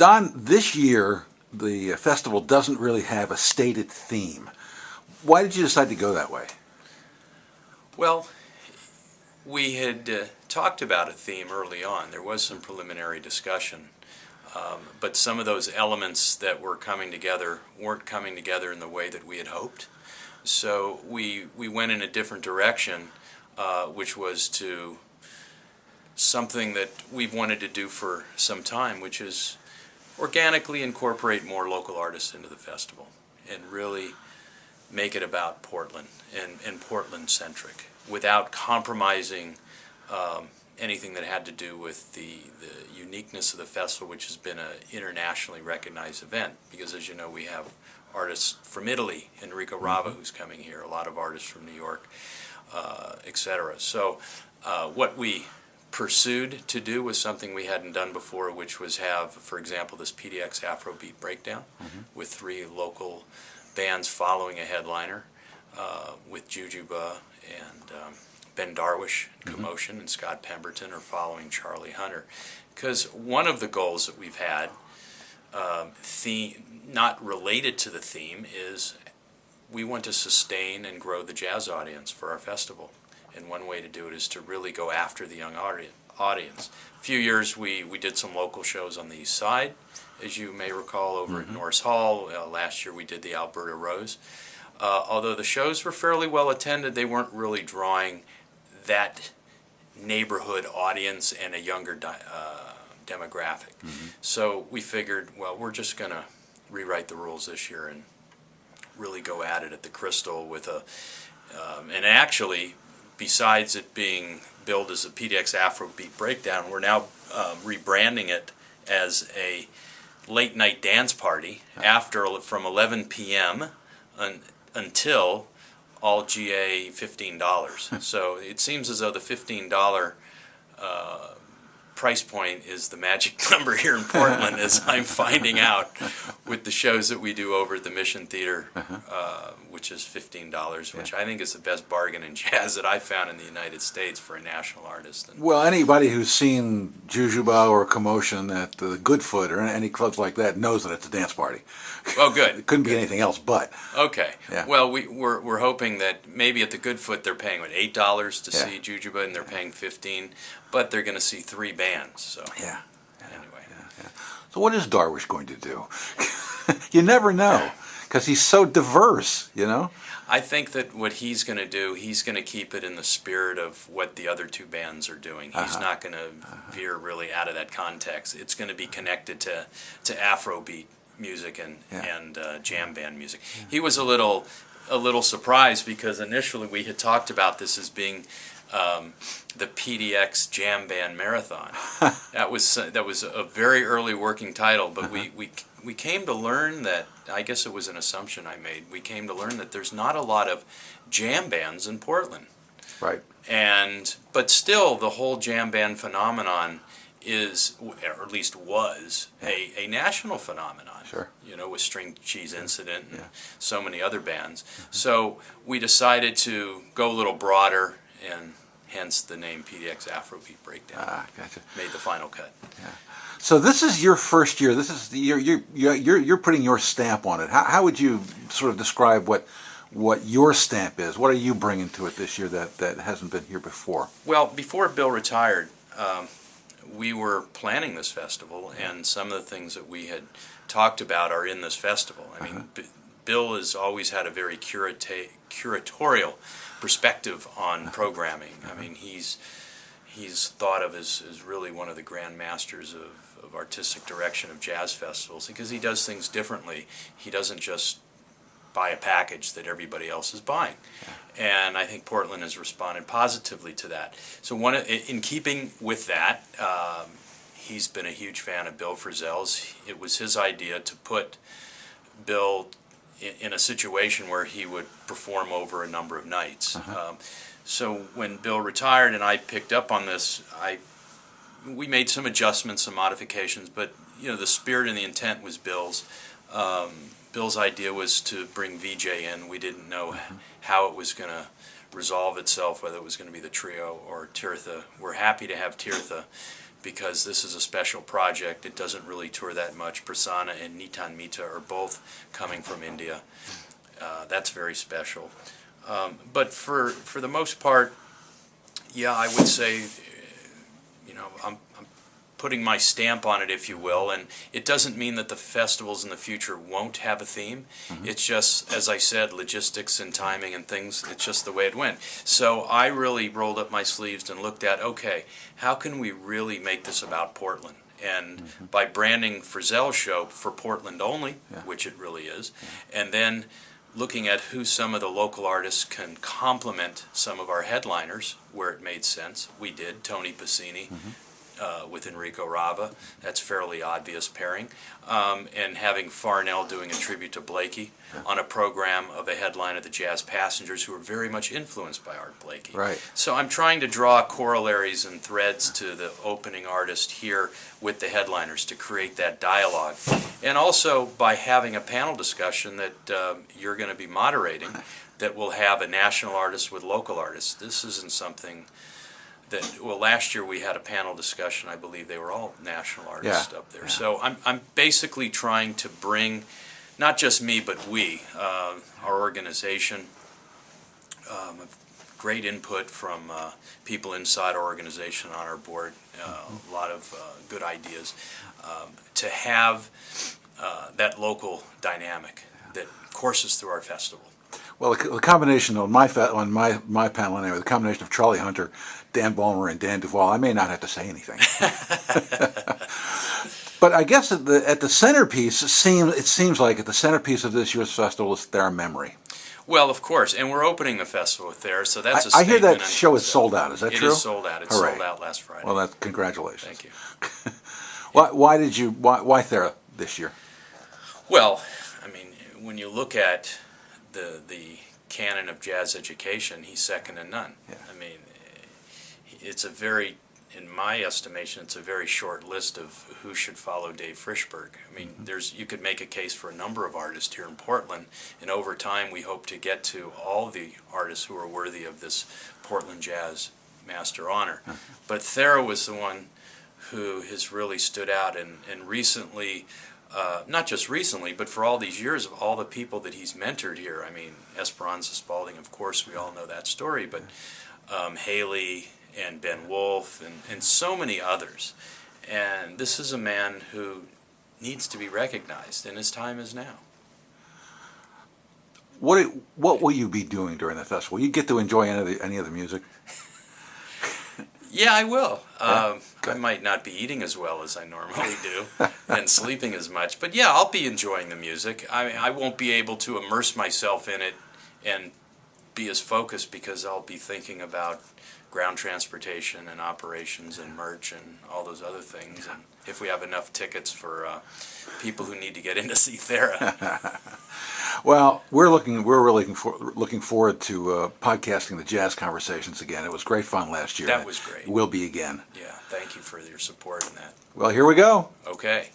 Don, this year the festival doesn't really have a stated theme. Why did you decide to go that way? Well, we had talked about a theme early on. There was some preliminary discussion, but some of those elements that were coming together weren't coming together in the way that we had hoped. So we went in a different direction, which was to something that we've wanted to do for some time, which is organically incorporate more local artists into the festival and really make it about Portland and Portland-centric without compromising anything that had to do with the uniqueness of the festival, which has been an internationally recognized event. Because as you know, we have artists from Italy, Enrico Rava, who's coming here, a lot of artists from New York, etc. So what we pursued to do was something we hadn't done before, which was have, for example, this PDX Afrobeat breakdown with 3 local bands following a headliner, with Jujuba and Ben Darwish, Commotion, and Scott Pemberton are following Charlie Hunter. Because one of the goals that we've had, not related to the theme, is we want to sustain and grow the jazz audience for our festival. And one way to do it is to really go after the young audience. A few years we did some local shows on the East Side, as you may recall, over at Norris Hall. Last year we did the Alberta Rose. Although the shows were fairly well attended, they weren't really drawing that neighborhood audience and a younger demographic. So we figured, well, we're just going to rewrite the rules this year and really go at it at the Crystal with a, and actually, besides it being billed as a PDX Afrobeat breakdown, we're now rebranding it as a late night dance party from 11 p.m. Until all GA $15. So it seems as though the $15 price point is the magic number here in Portland, as I'm finding out with the shows that we do over at the Mission Theater, which is $15, which I think is the best bargain in jazz that I've found in the United States for a national artist. And well, anybody who's seen Jujuba or Commotion at the Goodfoot or any clubs like that knows that it's a dance party. Oh, good. It couldn't be anything else but. Okay. Yeah. Well, we're hoping that maybe at the Goodfoot they're paying $8 to see Jujuba, and they're paying $15, but they're going to see 3 bands. So anyway. So what is Darwish going to do? You never know, because he's so diverse, you know? I think that what he's going to do, he's going to keep it in the spirit of what the other 2 bands are doing. He's not going to veer really out of that context. It's going to be connected to Afrobeat music and jam band music. He was a little surprised because initially we had talked about this as being the PDX Jam Band Marathon. That was a very early working title, but we came to learn that, I guess it was an assumption I made, we came to learn that there's not a lot of jam bands in Portland. Right. But still, the whole jam band phenomenon is, or at least was, a national phenomenon. Sure. You know, with String Cheese Incident and so many other bands. So we decided to go a little broader, and hence the name PDX Afrobeat Breakdown. Gotcha. Made the final cut. Yeah. So this is your first year. This is you're putting your stamp on it. How would you sort of describe what your stamp is? What are you bringing to it this year that hasn't been here before? Well, before Bill retired, we were planning this festival, and some of the things that we had talked about are in this festival. I mean, Bill has always had a very curatorial perspective on programming. I mean, he's thought of as really one of the grand masters of artistic direction of jazz festivals, because he does things differently. He doesn't just buy a package that everybody else is buying. And I think Portland has responded positively to that. So in keeping with that, he's been a huge fan of Bill Frisell's. It was his idea to put Bill in a situation where he would perform over a number of nights. So when Bill retired and I picked up on this, we made some adjustments, some modifications, but the spirit and the intent was Bill's. Bill's idea was to bring VJ in. We didn't know how it was going to resolve itself, whether it was going to be the trio or Tirtha. We're happy to have Tirtha because this is a special project. It doesn't really tour that much. Prasanna and Nitan Mita are both coming from India. That's very special. But for the most part, yeah, I would say, I'm putting my stamp on it, if you will, and it doesn't mean that the festivals in the future won't have a theme. It's just, as I said, logistics and timing and things, it's just the way it went. So I really rolled up my sleeves and looked at, okay, how can we really make this about Portland? And by branding Frizzell's show for Portland only, which it really is, and then looking at who some of the local artists can complement some of our headliners where it made sense. We did. Tony Passini with Enrico Rava. That's fairly obvious pairing. And having Farnell doing a tribute to Blakey on a program of a headline of the Jazz Passengers, who are very much influenced by Art Blakey. Right. So I'm trying to draw corollaries and threads to the opening artist here with the headliners to create that dialogue. And also by having a panel discussion that you're going to be moderating that will have a national artist with local artists. This isn't something that, well, last year we had a panel discussion. I believe they were all national artists up there. So I'm basically trying to bring, not just me, but we, our organization, great input from people inside our organization on our board, a lot of good ideas, to have that local dynamic that courses through our festival. Well, the combination on my panel anyway, the combination of Charlie Hunter, Dan Ballmer, and Dan Duvall, I may not have to say anything. But I guess at the centerpiece, it seems like at the centerpiece of this year's festival is their memory. Well, of course, and we're opening the festival with there, so that's a I hear statement. that show is sold out. Is that true? It is sold out. It's Hooray. sold out last Friday. Well, congratulations. Thank you. Why Thera this year? Well, I mean, when you look at the canon of jazz education, he's second to none. Yeah. I mean, it's a very, in my estimation, it's a very short list of who should follow Dave Frischberg. I mean, you could make a case for a number of artists here in Portland, and over time we hope to get to all the artists who are worthy of this Portland Jazz Master Honor. But Thera was the one who has really stood out, and recently, not just recently, but for all these years, of all the people that he's mentored here. I mean, Esperanza Spalding, of course, we all know that story, but Haley and Ben Wolf and so many others. And this is a man who needs to be recognized, and his time is now. What will you be doing during the festival? Will you get to enjoy any of the music? Yeah, I will. Yeah? I might not be eating as well as I normally do and sleeping as much, but yeah, I'll be enjoying the music. I won't be able to immerse myself in it and be as focused because I'll be thinking about ground transportation and operations and merch and all those other things, and if we have enough tickets for people who need to get in to see Thera. Well, we're really looking forward to podcasting the Jazz Conversations again. It was great fun last year. That was great. It will be again. Yeah, thank you for your support in that. Well, here we go. Okay.